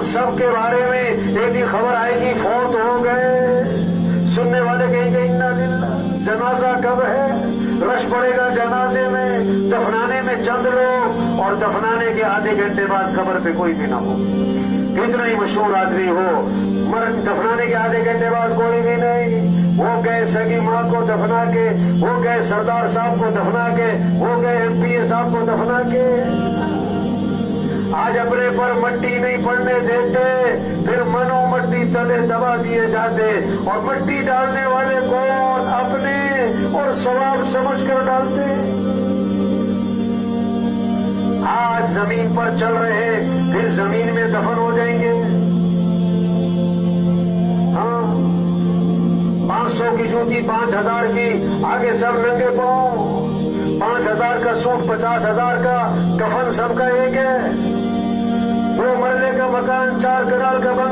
سب کے بارے میں ایک ہی خبر آئے گی، فوت ہو گئے، سننے والے کہیں گے انا للہ، جنازہ کب ہے، رش پڑے گا جنازے میں، دفنانے میں چند لوگ، اور دفنانے کے آدھے گھنٹے بعد قبر پہ کوئی بھی نہ ہو، کتنا ہی مشہور آدمی ہو، دفنانے کے آدھے گھنٹے بعد کوئی بھی نہیں، وہ گئے سگی ماں کو دفنا کے، وہ گئے سردار صاحب کو دفنا کے، وہ گئے ایم پی اے صاحب کو دفنا کے۔ آج اپنے پر مٹی نہیں پڑنے دیتے، پھر منو مٹی تلے دبا دیے جاتے، اور مٹی ڈالنے والے کون؟ اپنے، اور ثواب سمجھ کر ڈالتے۔ آج زمین پر چل رہے، پھر زمین میں دفن ہو جائیں گے۔ ہاں، 500 کی جوتی 5000 کی، آگے سب ننگے پاؤں، 5000 کا سوٹ 50,000 کا، کفن سب کا ایک ہے، 2 مرلے کا مکان 4 کنال کا بنگلہ۔